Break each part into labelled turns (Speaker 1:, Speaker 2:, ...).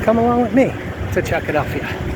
Speaker 1: come along with me to Chuckadelphia.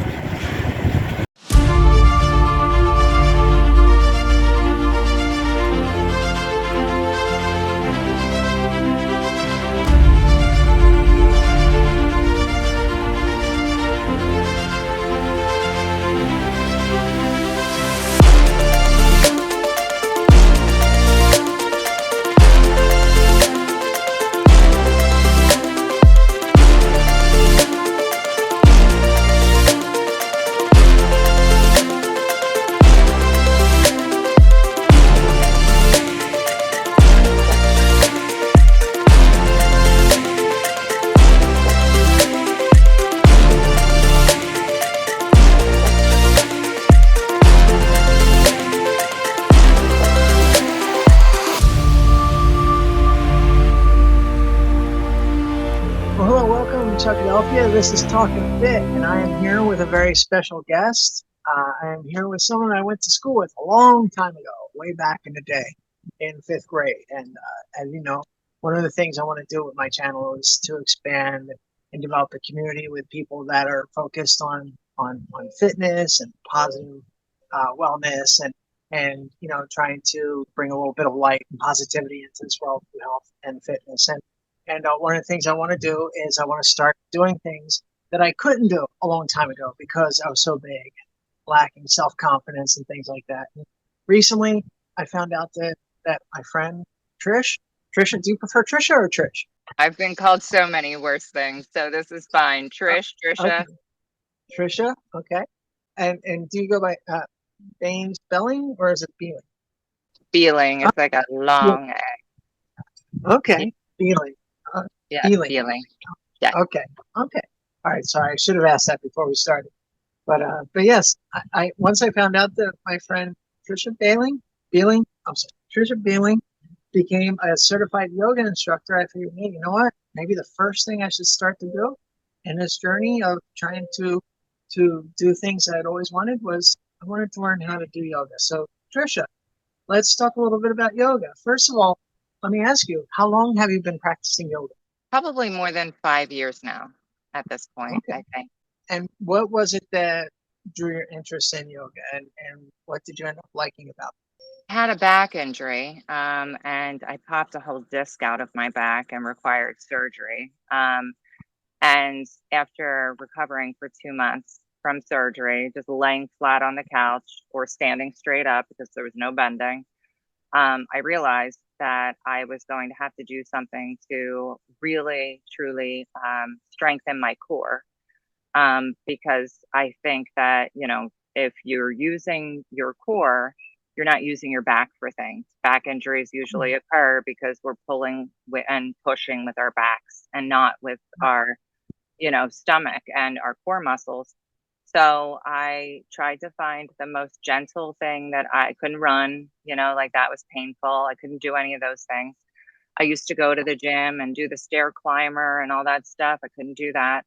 Speaker 1: Chuckadelphia. This is Talkin Fit, and I am here with a very special guest. I am here with someone I went to school with a long time ago, way back in the day, in 5th grade. And as you know, one of the things I want to do with my channel is to expand and develop a community with people that are focused on fitness and positive wellness, and trying to bring a little bit of light and positivity into this world of health and fitness. And one of the things I want to do is I want to start doing things that I couldn't do a long time ago because I was so big, lacking self-confidence and things like that. And recently, I found out that my friend Trisha, do you prefer Trisha or Trish?
Speaker 2: I've been called so many worse things, so this is fine. Trisha.
Speaker 1: Okay. Trisha, okay. And do you go by Beling or is it Beling?
Speaker 2: Beling. It's like a long egg.
Speaker 1: Okay, Beling.
Speaker 2: Yeah,
Speaker 1: Beling.
Speaker 2: Yeah.
Speaker 1: Okay. All right. Sorry, I should have asked that before we started. But yes, I once I found out that my friend Trisha Beling, Trisha Beling became a certified yoga instructor. I figured, hey, you know what? Maybe the first thing I should start to do in this journey of trying to do things I'd always wanted was I wanted to learn how to do yoga. So Trisha, let's talk a little bit about yoga. First of all, let me ask you, how long have you been practicing yoga?
Speaker 2: Probably more than 5 years now at this point, okay. I think.
Speaker 1: And what was it that drew your interest in yoga, and what did you end up liking about it?
Speaker 2: I had a back injury, and I popped a whole disc out of my back and required surgery. And after recovering for 2 months from surgery, just laying flat on the couch or standing straight up because there was no bending, I realized that I was going to have to do something to really, truly strengthen my core. Because I think that, if you're using your core, you're not using your back for things. Back injuries usually occur because we're pulling and pushing with our backs and not with our, stomach and our core muscles. So I tried to find the most gentle thing that I couldn't run, like that was painful. I couldn't do any of those things. I used to go to the gym and do the stair climber and all that stuff. I couldn't do that.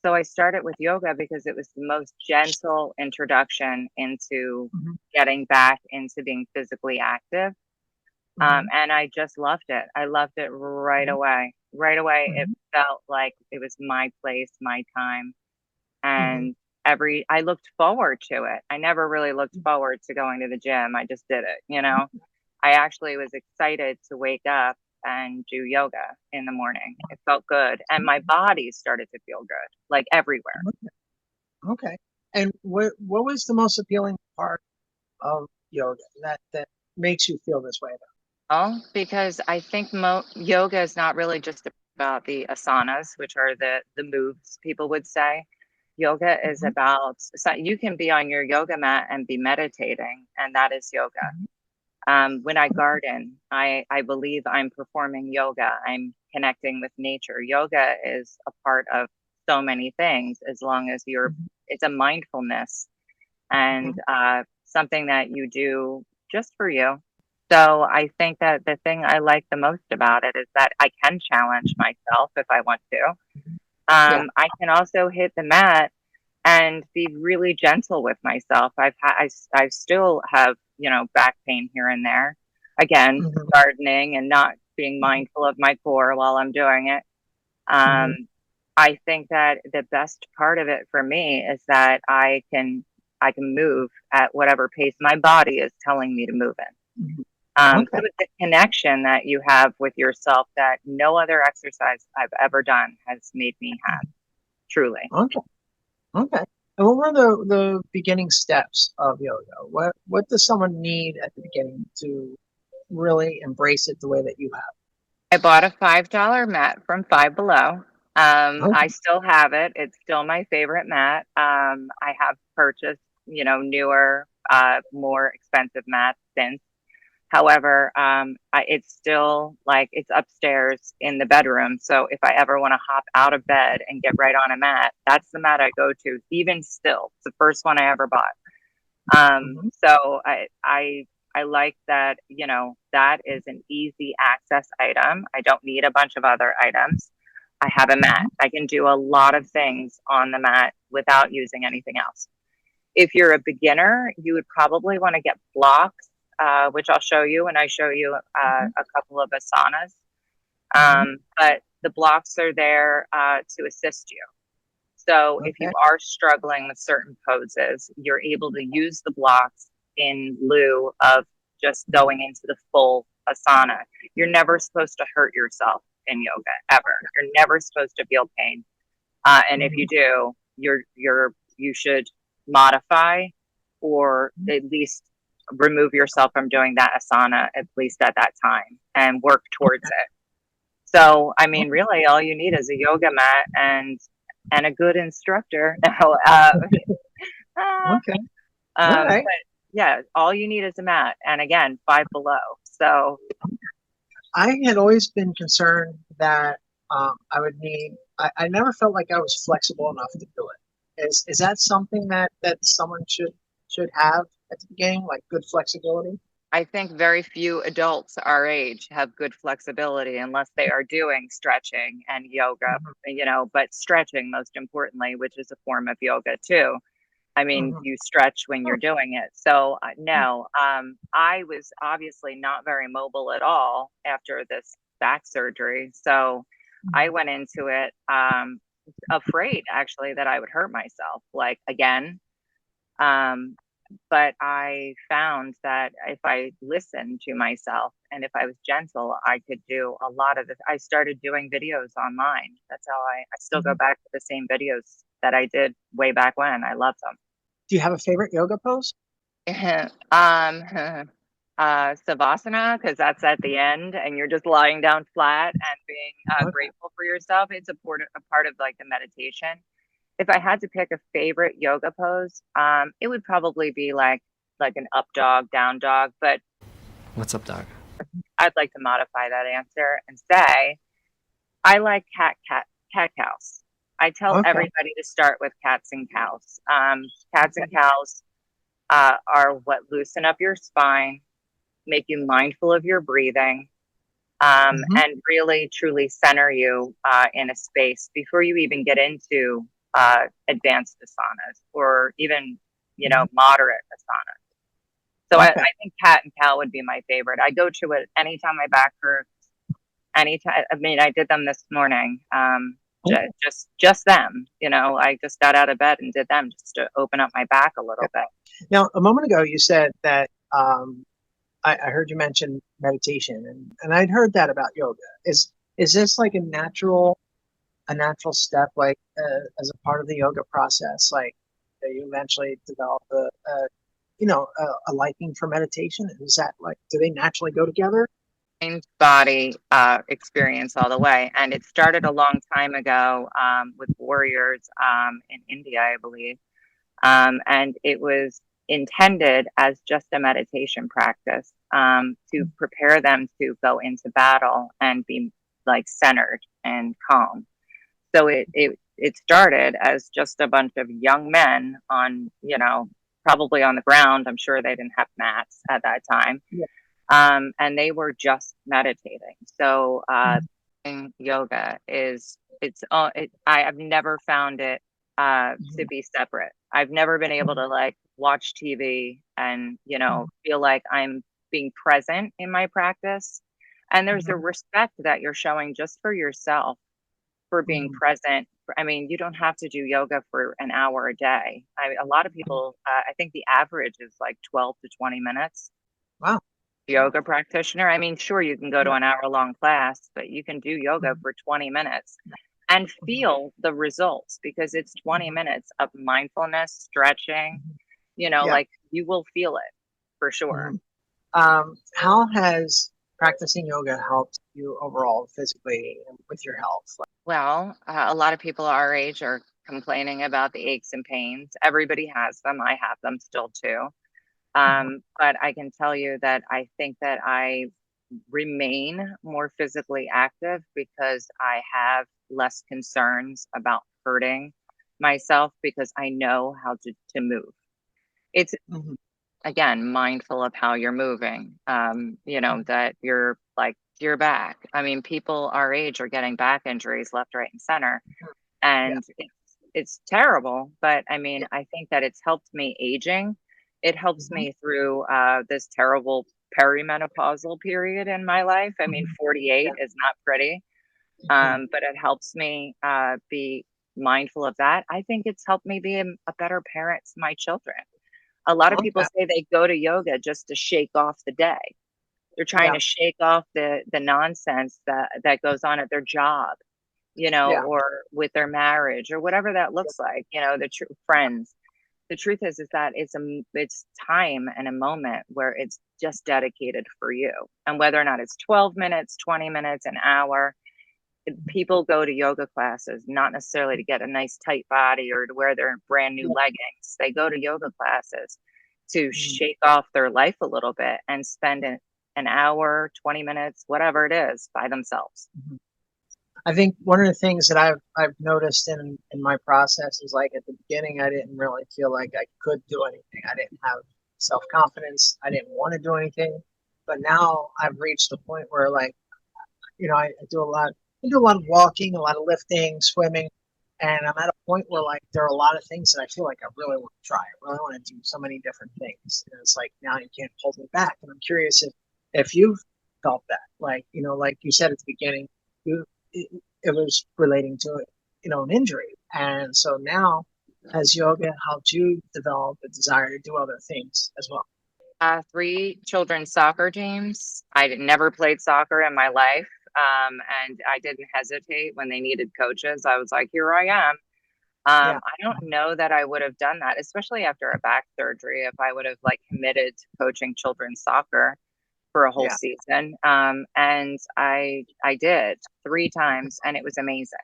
Speaker 2: So I started with yoga because it was the most gentle introduction into getting back into being physically active. And I just loved it. I loved it right away. Right away, it felt like it was my place, my time. And I looked forward to it. I never really looked forward to going to the gym. I just did it, I actually was excited to wake up and do yoga in the morning. It felt good. And my body started to feel good, like everywhere.
Speaker 1: Okay. And what was the most appealing part of yoga that makes you feel this way about?
Speaker 2: Oh, because I think yoga is not really just about the asanas, which are the moves people would say. Yoga is about, so you can be on your yoga mat and be meditating, and that is yoga. When I garden, I believe I'm performing yoga. I'm connecting with nature. Yoga is a part of so many things, as long as it's a mindfulness and something that you do just for you. So I think that the thing I like the most about it is that I can challenge myself if I want to. I can also hit the mat and be really gentle with myself. I still have, back pain here and there. Again, gardening and not being mindful of my core while I'm doing it. I think that the best part of it for me is that I can move at whatever pace my body is telling me to move in.
Speaker 1: Mhm.
Speaker 2: So
Speaker 1: Okay.
Speaker 2: it's a connection that you have with yourself that no other exercise I've ever done has made me have, truly.
Speaker 1: Okay. Okay. And what were the beginning steps of yoga? What does someone need at the beginning to really embrace it the way that you have?
Speaker 2: I bought a $5 mat from Five Below. I
Speaker 1: Okay.
Speaker 2: still have it. It's still my favorite mat. I have purchased, newer, more expensive mats since. However, it's still like it's upstairs in the bedroom. So if I ever want to hop out of bed and get right on a mat, that's the mat I go to. Even still, it's the first one I ever bought.
Speaker 1: Hmm.
Speaker 2: So I like that, that is an easy access item. I don't need a bunch of other items. I have a mat.
Speaker 1: Hmm.
Speaker 2: I can do a lot of things on the mat without using anything else. If you're a beginner, you would probably want to get blocks, which I'll show you, and I show you
Speaker 1: Hmm.
Speaker 2: a couple of asanas.
Speaker 1: Hmm.
Speaker 2: But the blocks are there to assist you. So if you
Speaker 1: Okay.
Speaker 2: are struggling with certain poses, you're able to use the blocks in lieu of just going into the full asana. You're never supposed to hurt yourself in yoga ever. You're never supposed to feel pain. And if
Speaker 1: Hmm.
Speaker 2: you do, you should modify or at least remove yourself from doing that asana at least at that time and work towards
Speaker 1: Okay.
Speaker 2: it. So, I mean,
Speaker 1: Okay.
Speaker 2: really, all you need is a yoga mat and a good instructor. No,
Speaker 1: Okay. All right.
Speaker 2: but yeah, all you need is a mat, and again, Five Below. So,
Speaker 1: I had always been concerned that I would need. I never felt like I was flexible enough to do it. Is that something that someone should have at the beginning, like good flexibility?
Speaker 2: I think very few adults our age have good flexibility unless they are doing stretching and yoga,
Speaker 1: Hmm.
Speaker 2: but stretching most importantly, which is a form of yoga too. I mean,
Speaker 1: Hmm.
Speaker 2: you stretch when
Speaker 1: Oh,
Speaker 2: you're doing it. So, no, I was obviously not very mobile at all after this back surgery. So I
Speaker 1: mhm.
Speaker 2: went into it afraid actually that I would hurt myself, like again. Um, but I found that if I listened to myself and if I was gentle, I could do a lot of this. I started doing videos online. That's how I still go
Speaker 1: Mhm.
Speaker 2: back to the same videos that I did way back when. I love them.
Speaker 1: Do you have a favorite yoga pose?
Speaker 2: Savasana, because that's at the end and you're just lying down flat and being
Speaker 1: Okay.
Speaker 2: grateful for yourself. It's a part of like the meditation. If I had to pick a favorite yoga pose, it would probably be like an up dog, down dog. But
Speaker 3: What's up, Doc?
Speaker 2: I'd like to modify that answer and say I like cat cows. I tell
Speaker 1: Okay.
Speaker 2: everybody to start with cats and cows. Cats and
Speaker 1: Okay.
Speaker 2: cows are what loosen up your spine, make you mindful of your breathing,
Speaker 1: Hmm.
Speaker 2: and really truly center you in a space before you even get into advanced asanas or even,
Speaker 1: Hmm.
Speaker 2: moderate asanas. So
Speaker 1: Okay.
Speaker 2: I think cat and cow would be my favorite. I go to it anytime my back hurts. Anytime. I mean, I did them this morning.
Speaker 1: Okay.
Speaker 2: Just them. I just got out of bed and did them just to open up my back a little bit.
Speaker 1: Now, a moment ago, you said that I heard you mention meditation, and I'd heard that about yoga. Is this like a natural step, like as a part of the yoga process, like that you eventually develop a liking for meditation? Is that like do they naturally go together?
Speaker 2: Mind body experience all the way. And it started a long time ago with warriors in India, I believe. And it was intended as just a meditation practice to prepare them to go into battle and be like centered and calm. So it started as just a bunch of young men on, probably on the ground. I'm sure they didn't have mats at that time,
Speaker 1: Yeah.
Speaker 2: and they were just meditating. So
Speaker 1: Mhm.
Speaker 2: yoga is I have never found it to
Speaker 1: Mhm.
Speaker 2: be separate. I've never been able to like watch TV and feel like I'm being present in my practice. And there's a
Speaker 1: Mhm.
Speaker 2: respect that you're showing just for yourself for being
Speaker 1: Mhm.
Speaker 2: present. I mean, you don't have to do yoga for an hour a day. A lot of people, I think the average is like 12 to 20 minutes.
Speaker 1: Wow.
Speaker 2: Yoga practitioner. I mean, sure, you can go to
Speaker 1: Yeah.
Speaker 2: an hour-long class, but you can do yoga
Speaker 1: Mhm.
Speaker 2: for 20 minutes and
Speaker 1: Mhm.
Speaker 2: feel the results because it's 20
Speaker 1: Mhm.
Speaker 2: minutes of mindfulness, stretching,
Speaker 1: Mhm. Yeah.
Speaker 2: like you will feel it for sure.
Speaker 1: Mhm. How has practicing yoga helped you overall physically and with your health?
Speaker 2: Well, a lot of people our age are complaining about the aches and pains. Everybody has them. I have them still too.
Speaker 1: Mhm.
Speaker 2: But I can tell you that I think that I remain more physically active because I have less concerns about hurting myself because I know how to move. It's
Speaker 1: Mhm.
Speaker 2: again mindful of how you're moving.
Speaker 1: Mhm.
Speaker 2: That you're like your back. I mean, people our age are getting back injuries left, right, and center,
Speaker 1: Yeah.
Speaker 2: and it's terrible. But I mean,
Speaker 1: Yeah.
Speaker 2: I think that it's helped me aging. It helps
Speaker 1: Mhm.
Speaker 2: me through this terrible perimenopausal period in my life. I mean,
Speaker 1: Mhm. Yeah.
Speaker 2: 48 is not pretty,
Speaker 1: Mhm.
Speaker 2: but it helps me be mindful of that. I think it's helped me be a better parent to my children. A lot of people
Speaker 1: Okay.
Speaker 2: say they go to yoga just to shake off the day. They're trying
Speaker 1: Yeah.
Speaker 2: to shake off the nonsense that goes on at their job,
Speaker 1: Yeah.
Speaker 2: or with their marriage or whatever that
Speaker 1: Yeah.
Speaker 2: looks like, the true friends. The truth is that it's time and a moment where it's just dedicated for you. And whether or not it's 12 minutes, 20 minutes, an hour,
Speaker 1: Mhm.
Speaker 2: people go to yoga classes not necessarily to get a nice tight body or to wear their brand new
Speaker 1: Yeah.
Speaker 2: leggings. They go to yoga classes to
Speaker 1: Mhm.
Speaker 2: shake off their life a little bit and spend an hour, 20 minutes, whatever it is, by themselves.
Speaker 1: Mhm. I think one of the things that I've noticed in my process is like at the beginning I didn't really feel like I could do anything. I didn't have self confidence. I didn't want to do anything. But now I've reached a point where like I do a lot. I do a lot of walking, a lot of lifting, swimming, and I'm at a point where like there are a lot of things that I feel like I really want to try. I really want to do so many different things, and it's like now you can't hold me back. And I'm curious if you've felt that, like like you said at the beginning, you it was relating to an injury, and so now has yoga helped you develop a desire to do other things as well?
Speaker 2: Three children's soccer teams. Never played soccer in my life. And I didn't hesitate when they needed coaches. I was like, here I am.
Speaker 1: Yeah,
Speaker 2: I don't know that I would have done that, especially after a back surgery, if I would have like committed to coaching children's soccer for a whole
Speaker 1: yeah,
Speaker 2: season. And I did 3 times and it was amazing.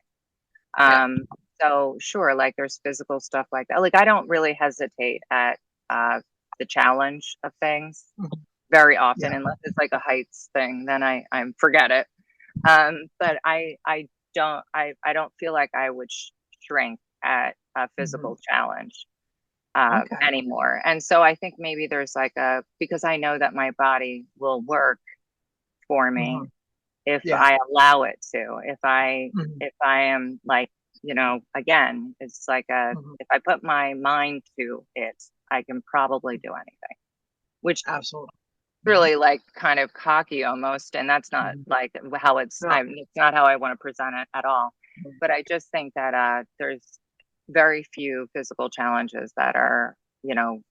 Speaker 1: yeah.
Speaker 2: Um, so sure, like there's physical stuff like that. Like I don't really hesitate at uh, the challenge of things
Speaker 1: Mhm.
Speaker 2: very often,
Speaker 1: Yeah.
Speaker 2: unless it's like a heights thing, then I forget it. But I don't feel like I would shrink at a
Speaker 1: Hmm.
Speaker 2: physical challenge
Speaker 1: Okay.
Speaker 2: anymore. And so I think maybe there's like because I know that my body will work for me
Speaker 1: Hmm.
Speaker 2: if
Speaker 1: Yeah.
Speaker 2: I allow it to.
Speaker 1: Hmm.
Speaker 2: If I am like, again, it's like
Speaker 1: Hmm.
Speaker 2: if I put my mind to it, I can probably do anything, which
Speaker 1: Absolutely. Mhm.
Speaker 2: really like kind of cocky almost. And that's not
Speaker 1: Mhm.
Speaker 2: like how
Speaker 1: No.
Speaker 2: it's not how I want to present it at all.
Speaker 1: Mhm.
Speaker 2: But I just think that there's very few physical challenges that are,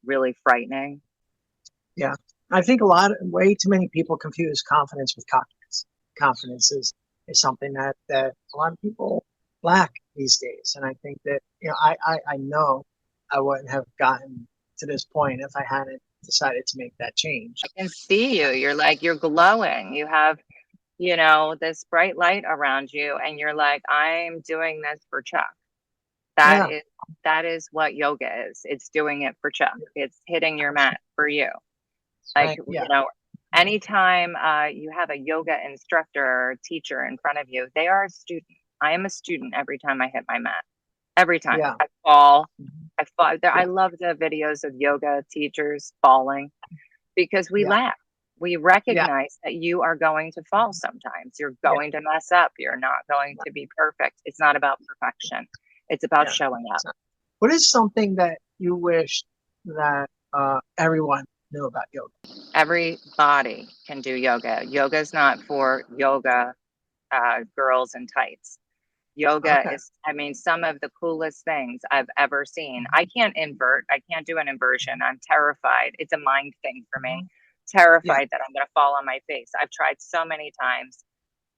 Speaker 2: really frightening.
Speaker 1: Yeah. I think way too many people confuse confidence with confidence. Confidence is something that a lot of people lack these days. And I think that, I know I wouldn't have gotten to this point if I hadn't decided to make that change.
Speaker 2: I can see you. You're glowing. You have, this bright light around you, and you're like, I'm doing this for Chuck. That
Speaker 1: Yeah.
Speaker 2: is that is what yoga is. It's doing it for Chuck.
Speaker 1: Yeah.
Speaker 2: It's hitting your mat
Speaker 1: Absolutely.
Speaker 2: for you. Like,
Speaker 1: Yeah.
Speaker 2: anytime you have a yoga instructor or teacher in front of you, they are a student. I am a student every time I hit my mat. Every time
Speaker 1: Yeah.
Speaker 2: I fall,
Speaker 1: Mhm.
Speaker 2: I fall. I
Speaker 1: Yeah.
Speaker 2: love the videos of yoga teachers falling because we
Speaker 1: Yeah.
Speaker 2: laugh. We
Speaker 1: Yeah.
Speaker 2: recognize that you are going to fall sometimes. You're
Speaker 1: Yeah.
Speaker 2: going to mess up. You're not going to be perfect. It's not about perfection. It's about
Speaker 1: Yeah.
Speaker 2: showing up.
Speaker 1: So, what is something that you wish that everyone knew about yoga?
Speaker 2: Everybody can do yoga. Yoga is not for yoga girls in tights. Yoga
Speaker 1: Okay.
Speaker 2: is, I mean, some of the coolest things I've ever seen. I can't invert. I can't do an inversion. I'm terrified. It's a mind thing for me.
Speaker 1: Mhm. Yeah.
Speaker 2: Terrified that I'm going to fall on my face. I've tried so many times.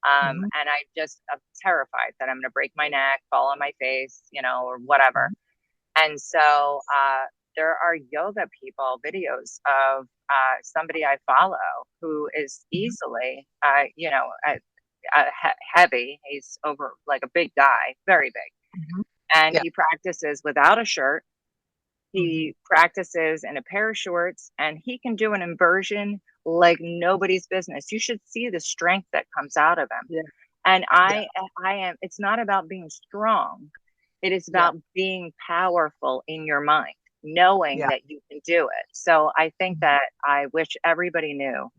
Speaker 1: Hmm.
Speaker 2: And I'm terrified that I'm going to break my neck, fall on my face, or whatever. And so there are yoga people videos of somebody I follow who is easily, heavy. He's over like a big guy, very big.
Speaker 1: Hmm.
Speaker 2: And
Speaker 1: Yeah.
Speaker 2: he practices without a shirt.
Speaker 1: Hmm.
Speaker 2: He practices in a pair of shorts and he can do an inversion like nobody's business. You should see the strength that comes out of him.
Speaker 1: Yeah.
Speaker 2: And
Speaker 1: Yeah.
Speaker 2: it's not about being strong. It is
Speaker 1: Yeah.
Speaker 2: about being powerful in your mind, knowing
Speaker 1: Yeah.
Speaker 2: that you can do it. So I think
Speaker 1: Mhm.
Speaker 2: that I wish everybody knew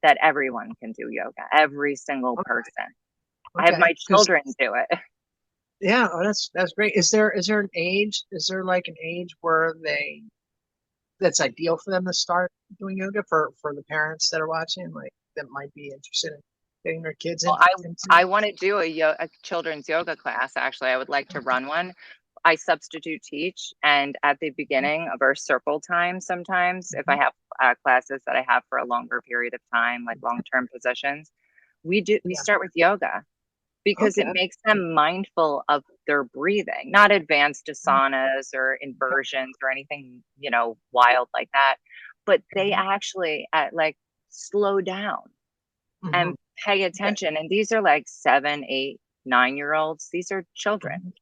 Speaker 2: that everyone can do yoga, every single
Speaker 1: Okay.
Speaker 2: person. I have
Speaker 1: Okay.
Speaker 2: my
Speaker 1: Because
Speaker 2: children do it.
Speaker 1: yeah, oh, that's great. Is there an age? Is there like an age where that's ideal for them to start doing yoga for the parents that are watching, like that might be interested in getting their kids
Speaker 2: Well,
Speaker 1: into?
Speaker 2: I want to do a children's yoga class. Actually, I would like to run one. I substitute teach, and at the beginning of our circle time, sometimes if I
Speaker 1: Mhm.
Speaker 2: have classes that I have for a longer period of time, like long-term positions, we
Speaker 1: Yeah.
Speaker 2: start with yoga because it
Speaker 1: Okay.
Speaker 2: makes them mindful of their breathing, not advanced asanas or
Speaker 1: Yeah.
Speaker 2: inversions or anything, wild like that, but they
Speaker 1: Mhm.
Speaker 2: actually like slow down
Speaker 1: Mhm.
Speaker 2: and pay
Speaker 1: Okay.
Speaker 2: attention. And these are like 7, 8, 9 year olds. These are children,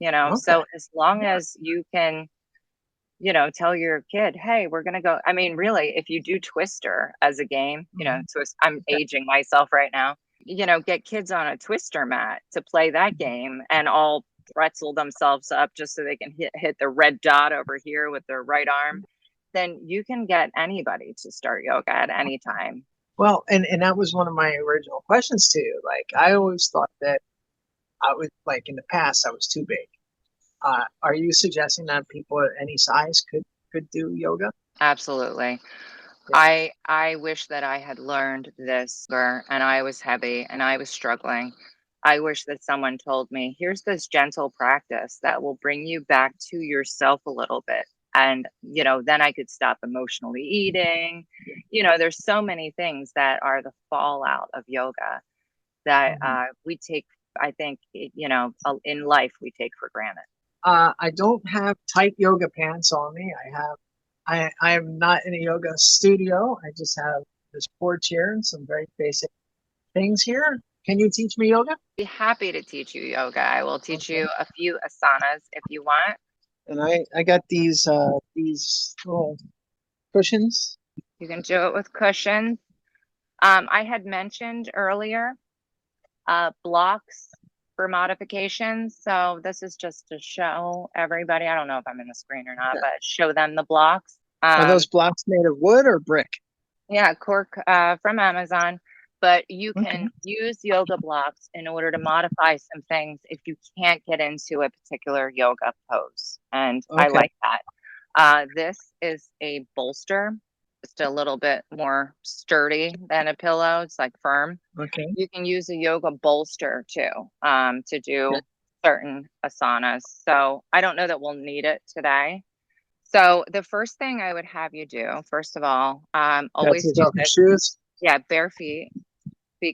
Speaker 1: Mhm.
Speaker 2: So
Speaker 1: Okay.
Speaker 2: as long
Speaker 1: Yeah.
Speaker 2: as you can, tell your kid, hey, we're going to go. I mean, really, if you do Twister as a game,
Speaker 1: Mhm.
Speaker 2: I'm
Speaker 1: Okay.
Speaker 2: aging myself right now, get kids on a Twister mat to play that
Speaker 1: Mhm.
Speaker 2: game and all pretzel themselves up just so they can hit the red dot over here with their right arm, then you can get anybody to start yoga at any time.
Speaker 1: Well, and that was one of my original questions to you. Like, I always thought that I was like in the past I was too big. Are you suggesting that people at any size could do yoga?
Speaker 2: Absolutely.
Speaker 1: Yeah.
Speaker 2: I wish that I had learned this and I was heavy and I was struggling. I wish that someone told me, here's this gentle practice that will bring you back to yourself a little bit. And, then I could stop emotionally eating. There's so many things that are the fallout of yoga that
Speaker 1: Mhm.
Speaker 2: we take, I think, in life, we take for granted.
Speaker 1: I don't have tight yoga pants on me. I am not in a yoga studio. I just have this porch here and some very basic things here. Can you teach me yoga?
Speaker 2: Be happy to teach you yoga. I will teach
Speaker 1: Okay.
Speaker 2: you a few asanas if you want.
Speaker 1: And I got these little cushions.
Speaker 2: You can do it with cushions. I had mentioned earlier blocks for modifications. So this is just to show everybody. I don't know if I'm in the screen or not,
Speaker 1: Okay.
Speaker 2: but show them the blocks.
Speaker 1: Are those blocks made of wood or brick?
Speaker 2: Yeah, cork from Amazon. But you
Speaker 1: Okay.
Speaker 2: can use yoga blocks in order to modify some things if you can't get into a particular yoga pose. And I
Speaker 1: Okay.
Speaker 2: like that. This is a bolster, just a little bit more sturdy than a pillow. It's like firm.
Speaker 1: Okay.
Speaker 2: You can use a yoga bolster too, to
Speaker 1: Okay.
Speaker 2: do certain asanas. So I don't know that we'll need it today. So the first thing I would have you do, first of all,
Speaker 1: That's
Speaker 2: always do
Speaker 1: without the
Speaker 2: this.
Speaker 1: shoes.
Speaker 2: Yeah, bare feet.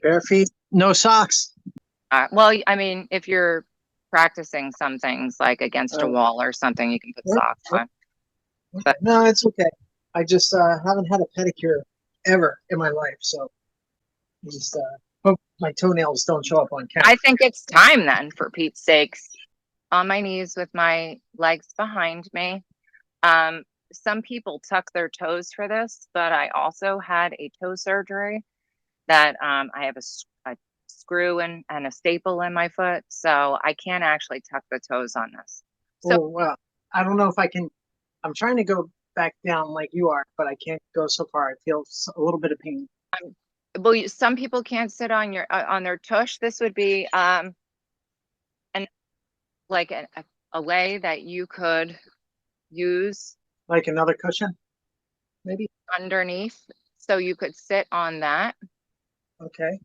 Speaker 1: Bare feet. No socks.
Speaker 2: Well, I mean, if you're practicing some things like against a
Speaker 1: Uh,
Speaker 2: wall or something, you can put socks on.
Speaker 1: Okay.
Speaker 2: But
Speaker 1: No, it's okay. I just haven't had a pedicure ever in my life, so I just hope my toenails don't show up on camera.
Speaker 2: I think it's time then, for Pete's sakes, on my knees with my legs behind me. Some people tuck their toes for this, but I also had a toe surgery that I have a screw and a staple in my foot, so I can't actually tuck the toes on this. So,
Speaker 1: Oh, well, I don't know if I can. I'm trying to go back down like you are, but I can't go so far. I feel a little bit of pain.
Speaker 2: well, some people can't sit on on their tush. This would be an like a way that you could use
Speaker 1: Like another cushion, maybe?
Speaker 2: underneath, so you could sit on that.
Speaker 1: Okay.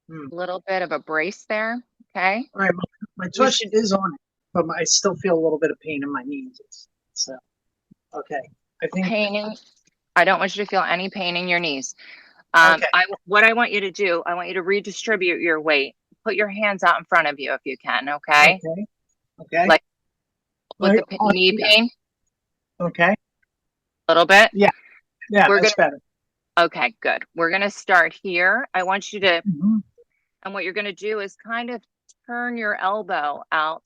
Speaker 1: Hmm.
Speaker 2: A little bit of a brace there. Okay.
Speaker 1: All right. My
Speaker 2: You
Speaker 1: tush
Speaker 2: should
Speaker 1: is on it, but I still feel a little bit of pain in my knees. So, okay. I think,
Speaker 2: pain. I don't want you to feel any pain in your knees.
Speaker 1: okay.
Speaker 2: What I want you to do, I want you to redistribute your weight. Put your hands out in front of you if you can, okay?
Speaker 1: Okay. Okay.
Speaker 2: Like with
Speaker 1: Like,
Speaker 2: the knee
Speaker 1: yeah.
Speaker 2: pain,
Speaker 1: Okay.
Speaker 2: a little bit.
Speaker 1: Yeah. Yeah.
Speaker 2: We're
Speaker 1: That's
Speaker 2: gonna,
Speaker 1: better.
Speaker 2: okay, good. We're gonna start here. I want you to,
Speaker 1: Hmm.
Speaker 2: and what you're gonna do is kind of turn your elbow out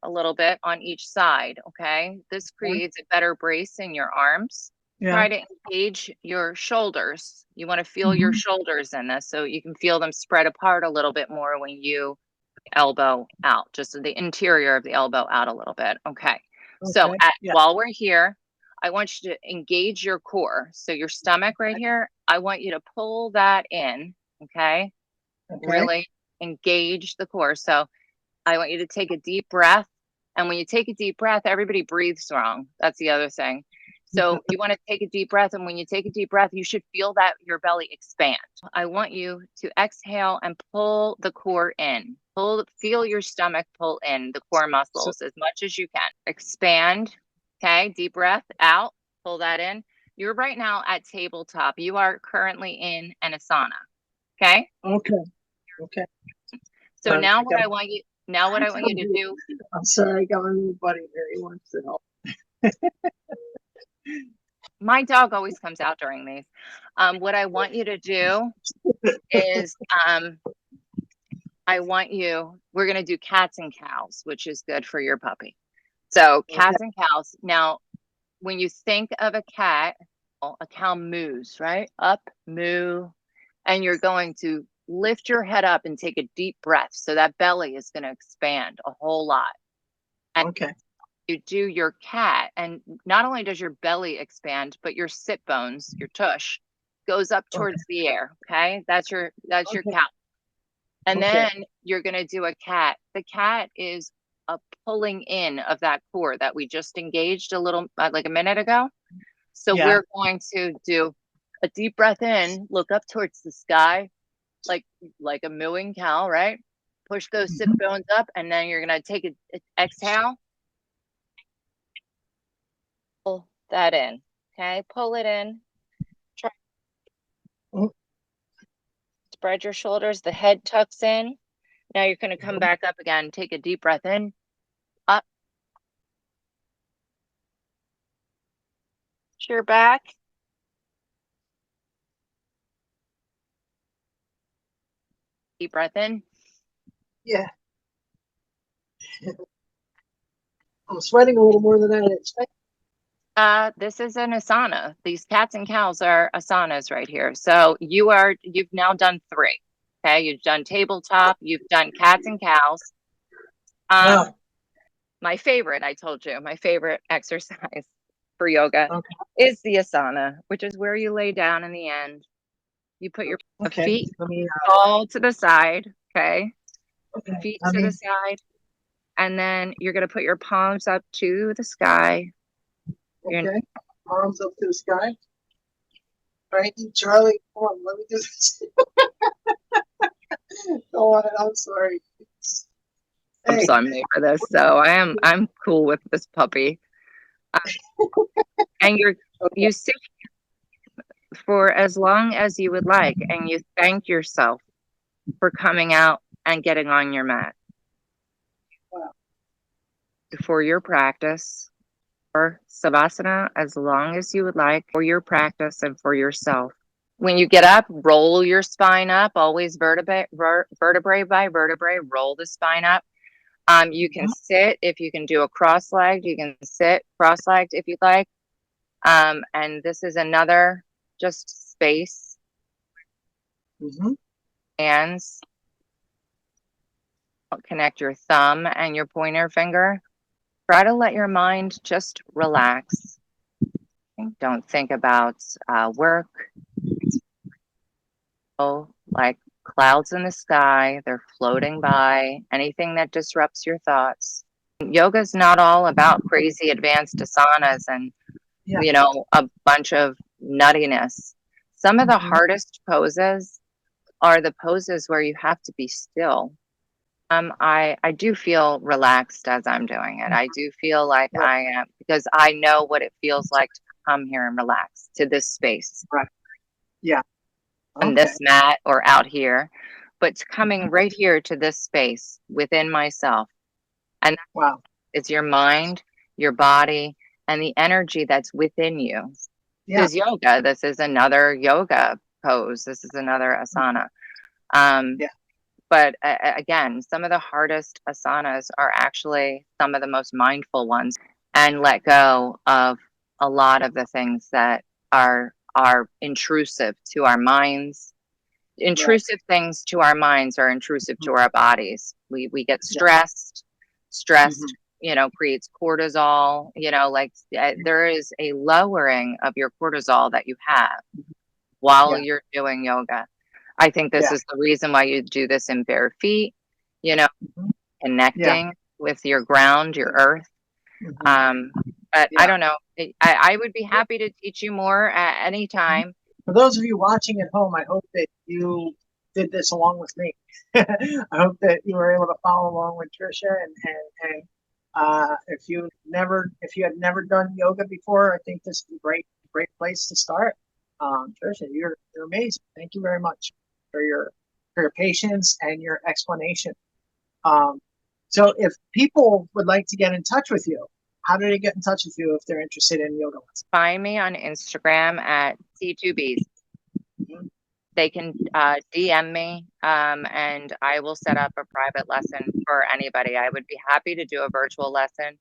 Speaker 2: a little bit on each side, okay? This creates a better brace in your arms.
Speaker 1: Yeah.
Speaker 2: Try to engage your shoulders. You want to feel your
Speaker 1: Hmm.
Speaker 2: shoulders in this so you can feel them spread apart a little bit more when you elbow out, just the interior of the elbow out a little bit. Okay. So
Speaker 1: Okay. Yeah.
Speaker 2: while we're here, I want you to engage your core. So your stomach right here, I want you to pull that in. Okay.
Speaker 1: Okay.
Speaker 2: Really engage the core. So I want you to take a deep breath. And when you take a deep breath, everybody breathes wrong. That's the other thing. So you want to take a deep breath. And when you take a deep breath, you should feel that your belly expand. I want you to exhale and pull the core in. Feel your stomach pull in the core
Speaker 1: So,
Speaker 2: muscles as much as you can. Expand. Okay. Deep breath out. Pull that in. You're right now at tabletop. You are currently in an asana. Okay.
Speaker 1: okay. Okay.
Speaker 2: So now
Speaker 1: I got,
Speaker 2: what I want you to do,
Speaker 1: I'm sorry. I got my little buddy here. He wants to help.
Speaker 2: my dog always comes out during these. What I want you to do is we're going to do cats and cows, which is good for your puppy. So
Speaker 1: Okay.
Speaker 2: cats and cows. Now, when you think of a cat, a cow moos, right? Up, moo. And you're going to lift your head up and take a deep breath. So that belly is going to expand a whole lot. And
Speaker 1: Okay.
Speaker 2: you do your cat, and not only does your belly expand, but your sit bones, your tush, goes up
Speaker 1: Okay.
Speaker 2: towards the air. Okay. That's your
Speaker 1: Okay.
Speaker 2: cat. And
Speaker 1: Okay.
Speaker 2: then you're going to do a cat. The cat is a pulling in of that core that we just engaged a little, like a minute ago. So
Speaker 1: Yeah.
Speaker 2: we're going to do a deep breath in, look up towards the sky, like a mooing cow, right? Push those sit
Speaker 1: Hmm.
Speaker 2: bones up, and then you're going to take an exhale, pull that in. Okay, pull it in. Try
Speaker 1: Oh,
Speaker 2: spread your shoulders. The head tucks in. Now you're going to come back up again. Take a deep breath in, up to your back. Deep breath in.
Speaker 1: yeah. I'm sweating a little more than I expected.
Speaker 2: This is an asana. These cats and cows are asanas right here. So you've now done 3. Okay, you've done tabletop, you've done cats and cows.
Speaker 1: Oh,
Speaker 2: My favorite, I told you, my favorite exercise for yoga
Speaker 1: okay.
Speaker 2: is the asana, which is where you lay down in the end. You put your
Speaker 1: Okay.
Speaker 2: feet
Speaker 1: Let me,
Speaker 2: all to the side, okay?
Speaker 1: okay.
Speaker 2: Feet
Speaker 1: I
Speaker 2: to the
Speaker 1: mean,
Speaker 2: side. And then you're going to put your palms up to the sky.
Speaker 1: okay. Arms up to the sky. All right, Charlie, come on, let me do this. Go on, I'm sorry. Hey,
Speaker 2: I'm made for this, so I'm cool with this puppy. And
Speaker 1: okay,
Speaker 2: you sit for as long as you would like, and you thank yourself for coming out and getting on your mat
Speaker 1: wow.
Speaker 2: for your practice, or savasana as long as you would like for your practice and for yourself. When you get up, roll your spine up, always vertebrae by vertebrae, roll the spine up. You can sit if you can do a cross-legged, you can sit cross-legged if you'd like. And this is another just space,
Speaker 1: Mm-hmm.
Speaker 2: hands, connect your thumb and your pointer finger. Try to let your mind just relax. Don't think about work. Oh, like clouds in the sky, they're floating by, anything that disrupts your thoughts. Yoga is not all about crazy advanced asanas and,
Speaker 1: Yeah.
Speaker 2: a bunch of nuttiness. Some of the
Speaker 1: Mm-hmm.
Speaker 2: hardest poses are the poses where you have to be still I do feel relaxed as I'm doing it. I do feel like
Speaker 1: Right.
Speaker 2: I am, because I know what it feels like to come here and relax to this space
Speaker 1: Right. Yeah.
Speaker 2: on
Speaker 1: Okay.
Speaker 2: this mat or out here, but coming right here to this space within myself. And
Speaker 1: Wow.
Speaker 2: it's your mind, your body, and the energy that's within you.
Speaker 1: Yeah.
Speaker 2: This is yoga. This is another yoga pose. This is another asana. Um,
Speaker 1: Yeah.
Speaker 2: but again, some of the hardest asanas are actually some of the most mindful ones, and let go of a lot of the things that are intrusive to our minds.
Speaker 1: Right.
Speaker 2: Intrusive things to our minds are intrusive
Speaker 1: Mhm.
Speaker 2: to our bodies. We get
Speaker 1: Yeah.
Speaker 2: stressed.
Speaker 1: Mhm.
Speaker 2: Stressed, creates cortisol. There is a lowering of your cortisol that you have while
Speaker 1: Yeah.
Speaker 2: you're doing yoga. I think this
Speaker 1: Yeah.
Speaker 2: is the reason why you do this in bare feet, you know,
Speaker 1: Mhm. Yeah.
Speaker 2: connecting with your ground, your earth.
Speaker 1: Mhm.
Speaker 2: Um, but I
Speaker 1: Yeah.
Speaker 2: don't know. I would be happy to teach you more at any time.
Speaker 1: For those of you watching at home, I hope that you did this along with me. I hope that you were able to follow along with Trisha, and if you had never done yoga before, I think this is a great place to start. Trisha, you're amazing. Thank you very much for your patience and your explanation. Um, so if people would like to get in touch with you, how do they get in touch with you if they're interested in yoga lessons?
Speaker 2: Find me on Instagram at C2Bs.
Speaker 1: Mhm.
Speaker 2: They can DM me, and I will set up a private lesson for anybody. I would be happy to do a virtual lesson.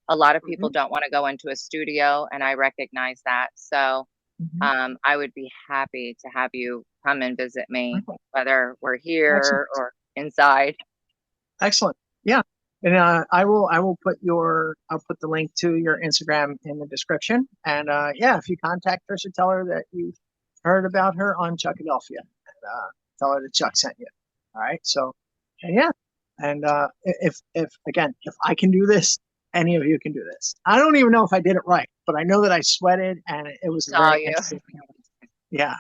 Speaker 2: A lot of people
Speaker 1: Mhm.
Speaker 2: don't want to go into a studio, and I recognize that. So
Speaker 1: Mhm.
Speaker 2: I would be happy to have you come and visit me,
Speaker 1: Okay.
Speaker 2: whether we're
Speaker 1: Excellent.
Speaker 2: here or inside.
Speaker 1: Excellent. Yeah. And I'll put the link to your Instagram in the description. And yeah, if you contact Trisha, tell her that you heard about her on Chuckadelphia. And tell her that Chuck sent you. All right. So and yeah. And if again, if I can do this, any of you can do this. I don't even know if I did it right, but I know that I sweated and it was a
Speaker 2: Saw
Speaker 1: very
Speaker 2: you.
Speaker 1: interesting. Yeah.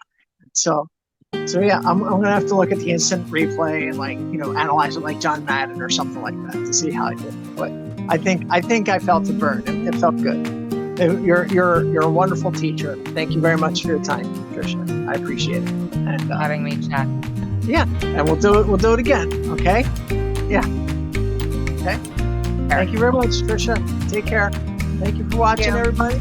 Speaker 1: So yeah, I'm gonna have to look at the instant replay and analyze it like John Madden or something like that to see how I did. But I think I felt the burn. It felt good. You're a wonderful teacher. Thank you very much for your time, Trisha. I appreciate it. And
Speaker 2: Having me chat.
Speaker 1: yeah, and we'll do it again. Okay. Yeah. Okay. Thank you very much, Trisha. Take care. Thank you for watching, everybody.